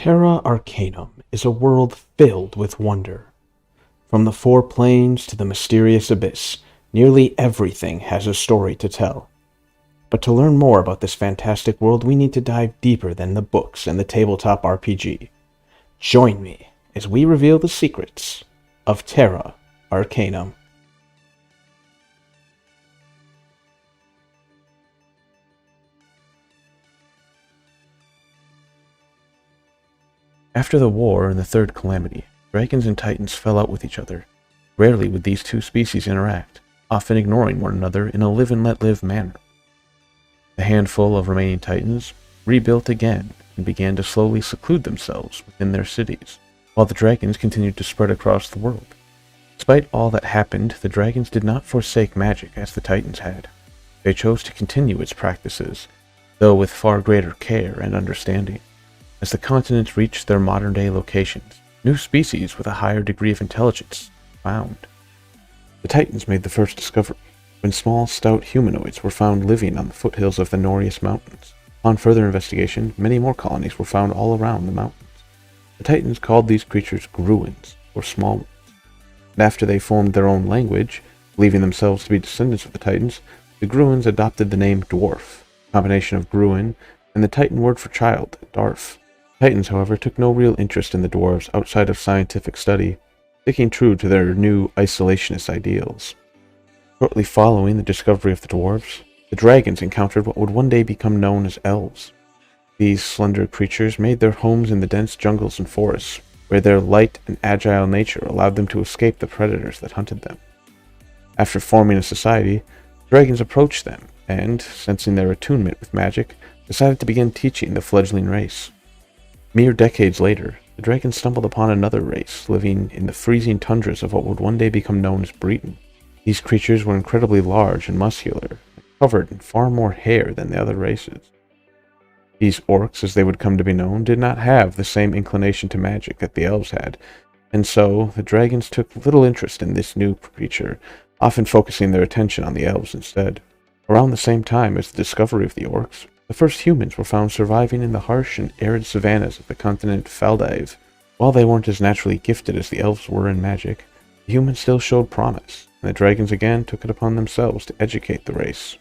Terra Arcanum is a world filled with wonder. From the four planes to the mysterious abyss, nearly everything has a story to tell. But to learn more about this fantastic world, we need to dive deeper than the books and the tabletop RPG. Join me as we reveal the secrets of Terra Arcanum. After the war and the Third Calamity, dragons and titans fell out with each other. Rarely would these two species interact, often ignoring one another in a live and let live manner. The handful of remaining titans rebuilt again and began to slowly seclude themselves within their cities, while the dragons continued to spread across the world. Despite all that happened, the dragons did not forsake magic as the titans had. They chose to continue its practices, though with far greater care and understanding. As the continents reached their modern-day locations, new species with a higher degree of intelligence were found. The Titans made the first discovery, when small, stout humanoids were found living on the foothills of the Noreus Mountains. Upon further investigation, many more colonies were found all around the mountains. The Titans called these creatures Gruins, or small ones. And after they formed their own language, believing themselves to be descendants of the Titans, the Gruins adopted the name Dwarf, a combination of Gruin and the Titan word for child, Darf. Titans, however, took no real interest in the dwarves outside of scientific study, sticking true to their new isolationist ideals. Shortly following the discovery of the dwarves, the dragons encountered what would one day become known as elves. These slender creatures made their homes in the dense jungles and forests, where their light and agile nature allowed them to escape the predators that hunted them. After forming a society, dragons approached them, and, sensing their attunement with magic, decided to begin teaching the fledgling race. Mere decades later, the dragons stumbled upon another race living in the freezing tundras of what would one day become known as Breton. These creatures were incredibly large and muscular, covered in far more hair than the other races. These orcs, as they would come to be known, did not have the same inclination to magic that the elves had, and so the dragons took little interest in this new creature, often focusing their attention on the elves instead. Around the same time as the discovery of the orcs, the first humans were found surviving in the harsh and arid savannas of the continent Faldive. While they weren't as naturally gifted as the elves were in magic, the humans still showed promise, and the dragons again took it upon themselves to educate the race.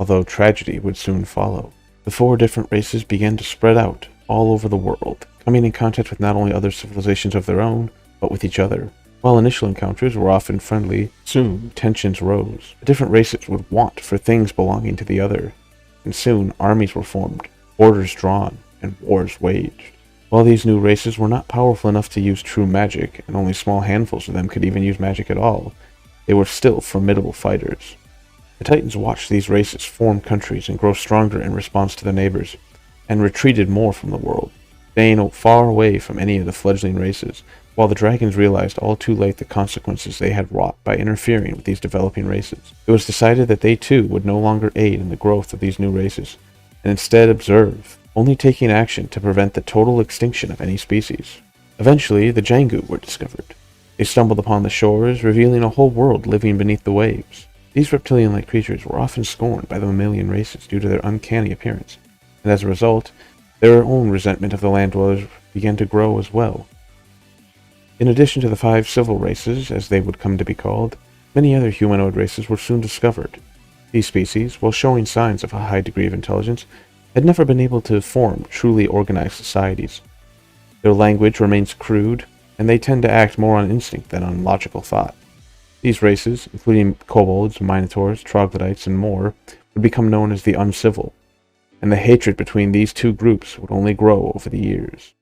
Although tragedy would soon follow, the four different races began to spread out all over the world, coming in contact with not only other civilizations of their own, but with each other. While initial encounters were often friendly, soon tensions rose. The different races would want for things belonging to the other, and soon armies were formed, borders drawn, and wars waged. While these new races were not powerful enough to use true magic, and only small handfuls of them could even use magic at all, they were still formidable fighters. The Titans watched these races form countries and grow stronger in response to their neighbors, and retreated more from the world, staying far away from any of the fledgling races, while the dragons realized all too late the consequences they had wrought by interfering with these developing races. It was decided that they too would no longer aid in the growth of these new races, and instead observe, only taking action to prevent the total extinction of any species. Eventually, the Jangu were discovered. They stumbled upon the shores, revealing a whole world living beneath the waves. These reptilian-like creatures were often scorned by the mammalian races due to their uncanny appearance, and as a result, their own resentment of the land dwellers began to grow as well. In addition to the 5 civil races, as they would come to be called, many other humanoid races were soon discovered. These species, while showing signs of a high degree of intelligence, had never been able to form truly organized societies. Their language remains crude, and they tend to act more on instinct than on logical thought. These races, including kobolds, minotaurs, troglodytes, and more, would become known as the Uncivil, and the hatred between these two groups would only grow over the years.